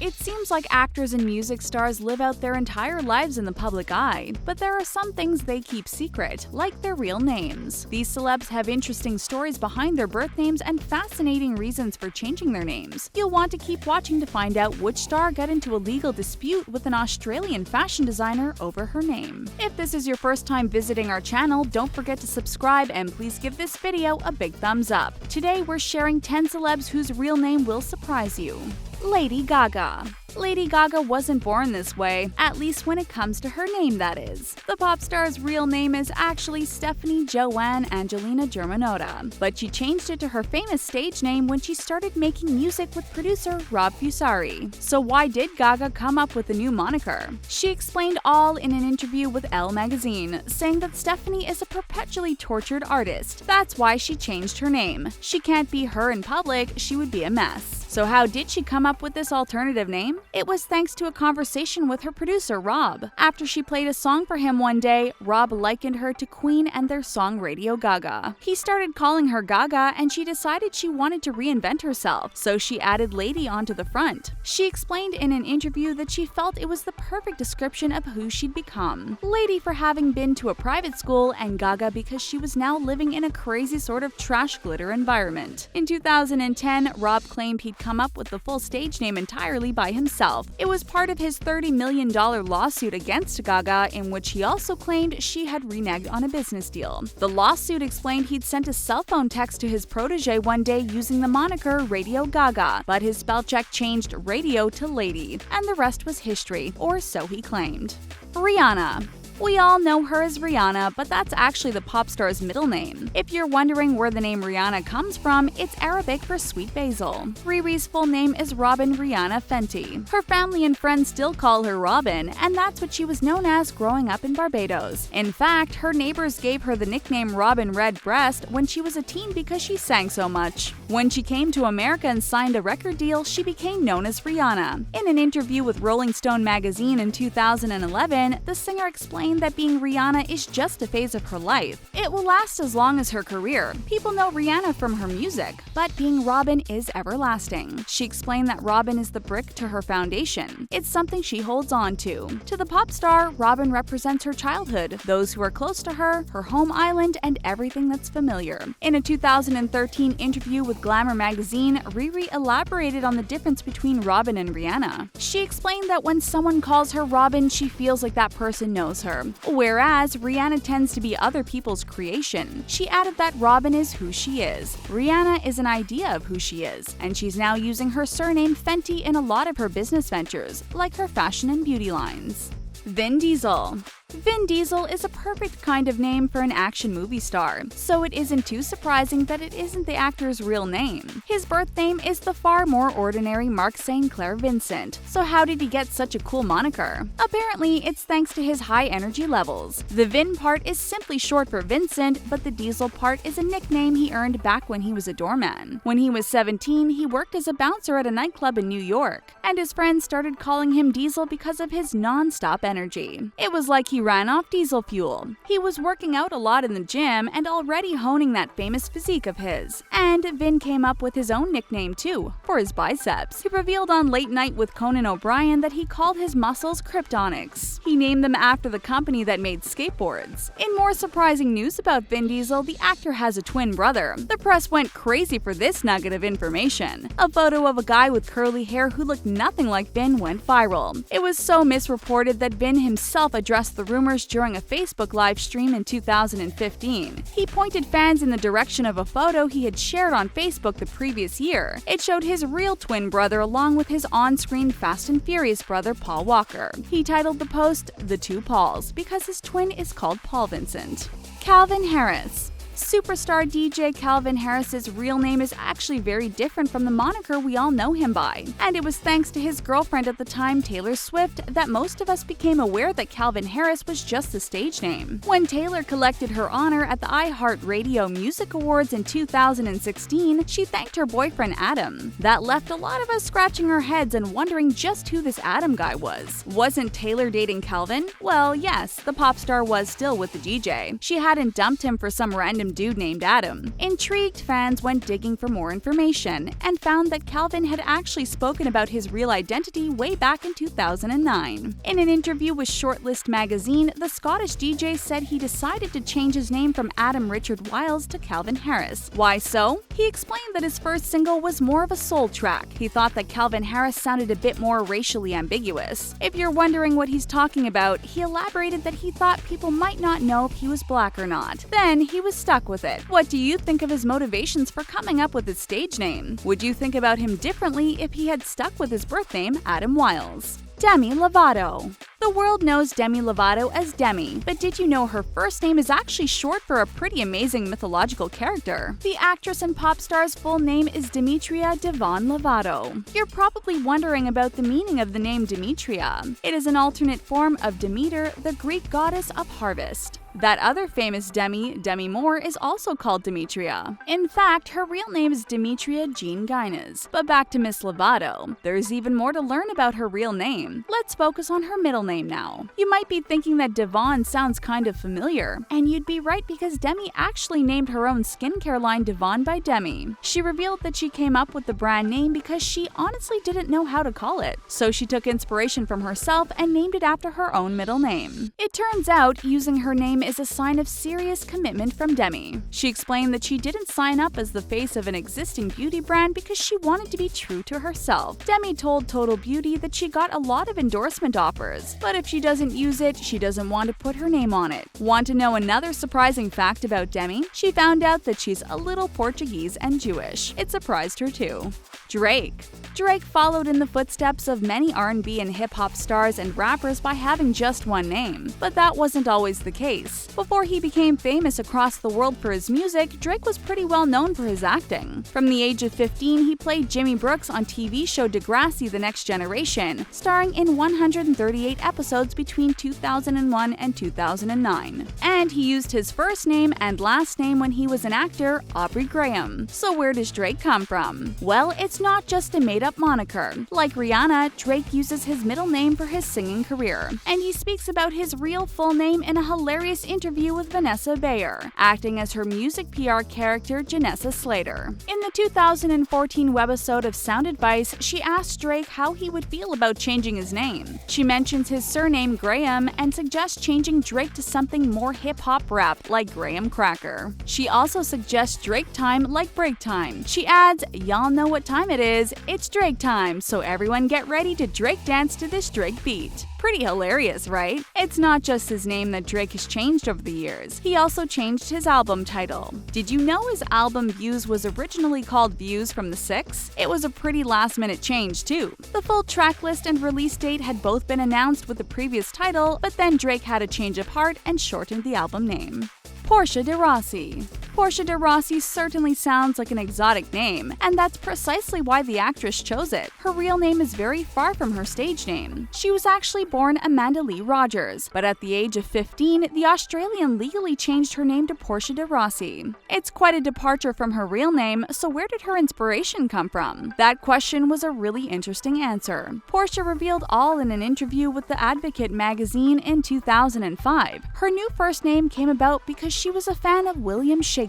It seems like actors and music stars live out their entire lives in the public eye, but there are some things they keep secret, like their real names. These celebs have interesting stories behind their birth names and fascinating reasons for changing their names. You'll want to keep watching to find out which star got into a legal dispute with an Australian fashion designer over her name. If this is your first time visiting our channel, don't forget to subscribe and please give this video a big thumbs up. Today we're sharing 10 celebs whose real name will surprise you. Lady Gaga. Lady Gaga wasn't born this way, at least when it comes to her name, that is. The pop star's real name is actually Stephanie Joanne Angelina Germanotta, but she changed it to her famous stage name when she started making music with producer Rob Fusari. So why did Gaga come up with a new moniker? She explained all in an interview with Elle magazine, saying that Stephanie is a perpetually tortured artist. That's why she changed her name. She can't be her in public, she would be a mess. So how did she come up with this alternative name? It was thanks to a conversation with her producer, Rob. After she played a song for him one day, Rob likened her to Queen and their song Radio Gaga. He started calling her Gaga and she decided she wanted to reinvent herself, so she added Lady onto the front. She explained in an interview that she felt it was the perfect description of who she'd become. Lady for having been to a private school, and Gaga because she was now living in a crazy sort of trash glitter environment. In 2010, Rob claimed he'd come up with the full stage name entirely by himself. It was part of his $30 million lawsuit against Gaga, in which he also claimed she had reneged on a business deal. The lawsuit explained he'd sent a cell phone text to his protege one day using the moniker Radio Gaga, but his spell check changed radio to Lady, and the rest was history, or so he claimed. Rihanna. We all know her as Rihanna, but that's actually the pop star's middle name. If you're wondering where the name Rihanna comes from, it's Arabic for sweet basil. Riri's full name is Robin Rihanna Fenty. Her family and friends still call her Robin, and that's what she was known as growing up in Barbados. In fact, her neighbors gave her the nickname Robin Redbreast when she was a teen because she sang so much. When she came to America and signed a record deal, she became known as Rihanna. In an interview with Rolling Stone magazine in 2011, the singer explained that being Rihanna is just a phase of her life. It will last as long as her career. People know Rihanna from her music, but being Robin is everlasting. She explained that Robin is the brick to her foundation. It's something she holds on to. To the pop star, Robin represents her childhood, those who are close to her home island, and everything that's familiar. In a 2013 interview with Glamour magazine, Riri elaborated on the difference between Robin and Rihanna. She explained that when someone calls her Robin, she feels like that person knows her, whereas Rihanna tends to be other people's creation. She added that Robin is who she is. Rihanna is an idea of who she is, and she's now using her surname Fenty in a lot of her business ventures, like her fashion and beauty lines. Vin Diesel. Vin Diesel is a perfect kind of name for an action movie star, so it isn't too surprising that it isn't the actor's real name. His birth name is the far more ordinary Mark St. Clair Vincent, so how did he get such a cool moniker? Apparently, it's thanks to his high energy levels. The Vin part is simply short for Vincent, but the Diesel part is a nickname he earned back when he was a doorman. When he was 17, he worked as a bouncer at a nightclub in New York, and his friends started calling him Diesel because of his non-stop energy. It was like he ran off diesel fuel. He was working out a lot in the gym and already honing that famous physique of his. And Vin came up with his own nickname too, for his biceps. He revealed on Late Night with Conan O'Brien that he called his muscles Kryptonics. He named them after the company that made skateboards. In more surprising news about Vin Diesel, the actor has a twin brother. The press went crazy for this nugget of information. A photo of a guy with curly hair who looked nothing like Vin went viral. It was so misreported that Vin himself addressed the rumors during a Facebook live stream in 2015. He pointed fans in the direction of a photo he had shared on Facebook the previous year. It showed his real twin brother along with his on-screen Fast and Furious brother Paul Walker. He titled the post, "The Two Pauls," because his twin is called Paul Vincent. Calvin Harris. Superstar DJ Calvin Harris's real name is actually very different from the moniker we all know him by, and it was thanks to his girlfriend at the time, Taylor Swift, that most of us became aware that Calvin Harris was just the stage name. When Taylor collected her honor at the iHeartRadio Music Awards in 2016, she thanked her boyfriend Adam. That left a lot of us scratching our heads and wondering just who this Adam guy was. Wasn't Taylor dating Calvin? Well, yes, the pop star was still with the DJ. She hadn't dumped him for some random random dude named Adam. Intrigued fans went digging for more information and found that Calvin had actually spoken about his real identity way back in 2009. In an interview with Shortlist magazine, the Scottish DJ said he decided to change his name from Adam Richard Wiles to Calvin Harris. Why so? He explained that his first single was more of a soul track. He thought that Calvin Harris sounded a bit more racially ambiguous. If you're wondering what he's talking about, he elaborated that he thought people might not know if he was black or not. Then he was stuck with it. What do you think of his motivations for coming up with his stage name? Would you think about him differently if he had stuck with his birth name, Adam Wiles? Demi Lovato. The world knows Demi Lovato as Demi, but did you know her first name is actually short for a pretty amazing mythological character? The actress and pop star's full name is Demetria Devon Lovato. You're probably wondering about the meaning of the name Demetria. It is an alternate form of Demeter, the Greek goddess of harvest. That other famous Demi Moore, is also called Demetria. In fact, her real name is Demetria Jean Guinness. But back to Miss Lovato. There's even more to learn about her real name. Let's focus on her middle name now. You might be thinking that Devon sounds kind of familiar, and you'd be right because Demi actually named her own skincare line Devon by Demi. She revealed that she came up with the brand name because she honestly didn't know how to call it. So she took inspiration from herself and named it after her own middle name. It turns out using her name is a sign of serious commitment from Demi. She explained that she didn't sign up as the face of an existing beauty brand because she wanted to be true to herself. Demi told Total Beauty that she got a lot of endorsement offers, but if she doesn't use it, she doesn't want to put her name on it. Want to know another surprising fact about Demi? She found out that she's a little Portuguese and Jewish. It surprised her too. Drake followed in the footsteps of many R&B and hip-hop stars and rappers by having just one name, but that wasn't always the case. Before he became famous across the world for his music, Drake was pretty well known for his acting. From the age of 15, he played Jimmy Brooks on TV show Degrassi: The Next Generation, starring in 138 episodes between 2001 and 2009. And he used his first name and last name when he was an actor, Aubrey Graham. So where does Drake come from? Well, it's not just a made-up moniker. Like Rihanna, Drake uses his middle name for his singing career, and he speaks about his real full name in a hilarious interview with Vanessa Bayer, acting as her music PR character Janessa Slater. In the 2014 webisode of Sound Advice, she asked Drake how he would feel about changing his name. She mentions his surname Graham and suggests changing Drake to something more hip-hop rap like Graham Cracker. She also suggests Drake time like break time. She adds, "Y'all know what time it is, it's Drake time, so everyone get ready to Drake dance to this Drake beat." Pretty hilarious, right? It's not just his name that Drake has changed over the years. He also changed his album title. Did you know his album Views was originally called Views from the Six? It was a pretty last-minute change, too. The full track list and release date had both been announced with the previous title, but then Drake had a change of heart and shortened the album name. Portia de Rossi. Portia de Rossi certainly sounds like an exotic name, and that's precisely why the actress chose it. Her real name is very far from her stage name. She was actually born Amanda Lee Rogers, but at the age of 15, the Australian legally changed her name to Portia de Rossi. It's quite a departure from her real name, so where did her inspiration come from? That question was a really interesting answer. Portia revealed all in an interview with The Advocate magazine in 2005. Her new first name came about because she was a fan of William Shakespeare.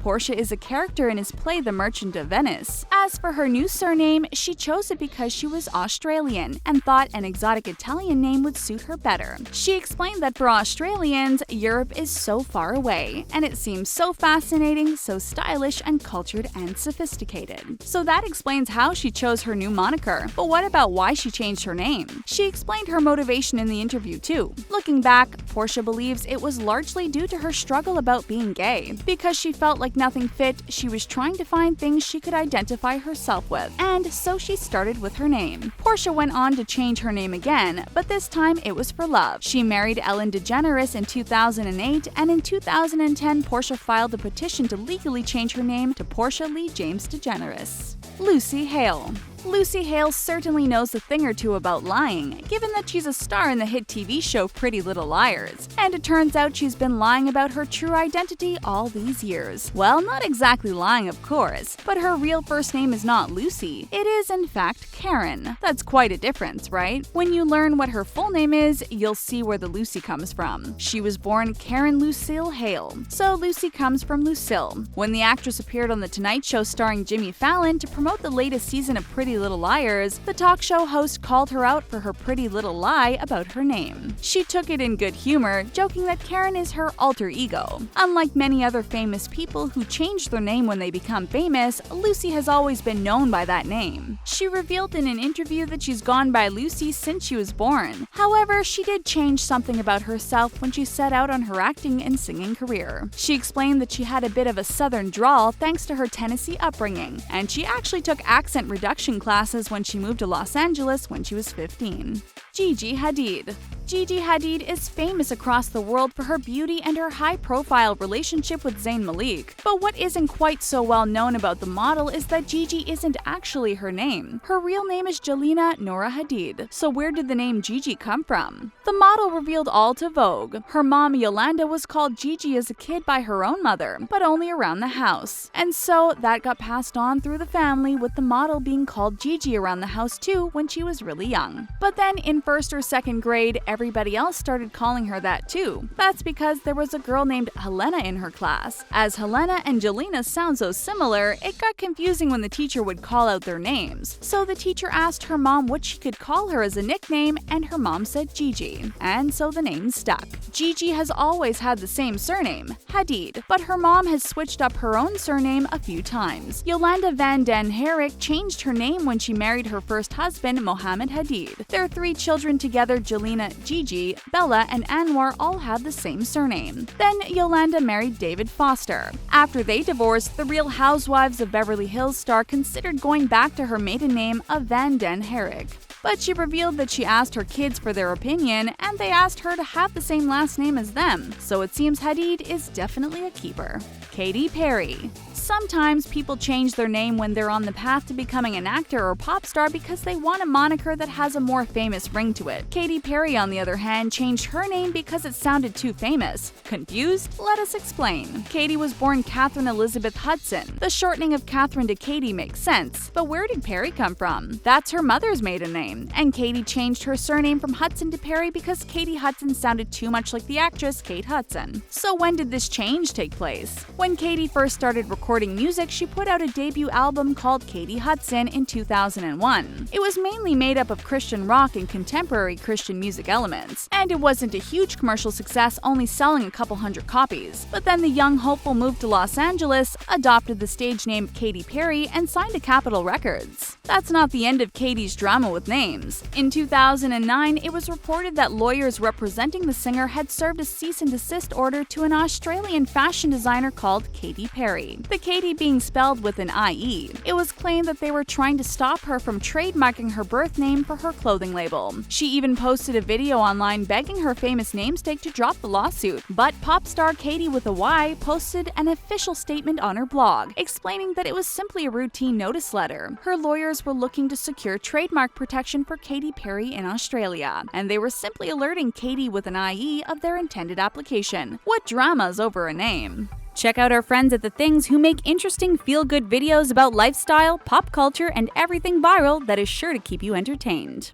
Portia is a character in his play The Merchant of Venice. As for her new surname, she chose it because she was Australian and thought an exotic Italian name would suit her better. She explained that for Australians, Europe is so far away, and it seems so fascinating, so stylish and cultured and sophisticated. So that explains how she chose her new moniker. But what about why she changed her name? She explained her motivation in the interview too. Looking back, Portia believes it was largely due to her struggle about being gay. Because she felt like nothing fit, she was trying to find things she could identify herself with, and so she started with her name. Portia went on to change her name again, but this time it was for love. She married Ellen DeGeneres in 2008, and in 2010 Portia filed a petition to legally change her name to Portia Lee James DeGeneres. Lucy Hale. Lucy Hale certainly knows a thing or two about lying, given that she's a star in the hit TV show Pretty Little Liars. And it turns out she's been lying about her true identity all these years. Well, not exactly lying, of course, but her real first name is not Lucy. It is, in fact, Karen. That's quite a difference, right? When you learn what her full name is, you'll see where the Lucy comes from. She was born Karen Lucille Hale, so Lucy comes from Lucille. When the actress appeared on The Tonight Show starring Jimmy Fallon to promote the latest season of Pretty Little Liars, the talk show host called her out for her pretty little lie about her name. She took it in good humor, joking that Karen is her alter ego. Unlike many other famous people who change their name when they become famous, Lucy has always been known by that name. She revealed in an interview that she's gone by Lucy since she was born. However, she did change something about herself when she set out on her acting and singing career. She explained that she had a bit of a southern drawl thanks to her Tennessee upbringing, and she actually took accent reduction classes when she moved to Los Angeles when she was 15. Gigi Hadid. Gigi Hadid is famous across the world for her beauty and her high-profile relationship with Zayn Malik. But what isn't quite so well known about the model is that Gigi isn't actually her name. Her real name is Jelena Nora Hadid. So where did the name Gigi come from? The model revealed all to Vogue. Her mom Yolanda was called Gigi as a kid by her own mother, but only around the house. And so that got passed on through the family, with the model being called Gigi around the house too when she was really young. But then in first or second grade, everybody else started calling her that too. That's because there was a girl named Helena in her class. As Helena and Jelena sound so similar, it got confusing when the teacher would call out their names. So the teacher asked her mom what she could call her as a nickname, and her mom said Gigi. And so the name stuck. Gigi has always had the same surname, Hadid, but her mom has switched up her own surname a few times. Yolanda Van Den Herrick changed her name when she married her first husband, Mohammed Hadid. Their 3 children together, Jelena, Gigi, Bella, and Anwar, all have the same surname. Then Yolanda married David Foster. After they divorced, the Real Housewives of Beverly Hills star considered going back to her maiden name of Van Den Herrick. But she revealed that she asked her kids for their opinion, and they asked her to have the same last name as them, so it seems Hadid is definitely a keeper. Katy Perry. Sometimes people change their name when they're on the path to becoming an actor or pop star because they want a moniker that has a more famous ring to it. Katy Perry, on the other hand, changed her name because it sounded too famous. Confused? Let us explain. Katy was born Catherine Elizabeth Hudson. The shortening of Catherine to Katy makes sense, but where did Perry come from? That's her mother's maiden name, and Katy changed her surname from Hudson to Perry because Katy Hudson sounded too much like the actress Kate Hudson. So when did this change take place? When Katy first started recording music, she put out a debut album called Katy Hudson in 2001. It was mainly made up of Christian rock and contemporary Christian music elements, and it wasn't a huge commercial success, only selling a couple hundred copies. But then the young hopeful moved to Los Angeles, adopted the stage name Katy Perry, and signed to Capitol Records. That's not the end of Katy's drama with names. In 2009, it was reported that lawyers representing the singer had served a cease and desist order to an Australian fashion designer called Katy Perry. The Katy being spelled with an IE. It was claimed that they were trying to stop her from trademarking her birth name for her clothing label. She even posted a video online begging her famous namesake to drop the lawsuit. But pop star Katy with a Y posted an official statement on her blog, explaining that it was simply a routine notice letter. Her lawyers were looking to secure trademark protection for Katy Perry in Australia, and they were simply alerting Katy with an IE of their intended application. What dramas over a name? Check out our friends at The Things who make interesting feel-good videos about lifestyle, pop culture, and everything viral that is sure to keep you entertained.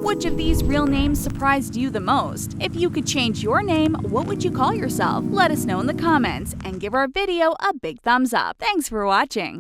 Which of these real names surprised you the most? If you could change your name, what would you call yourself? Let us know in the comments, and give our video a big thumbs up. Thanks for watching.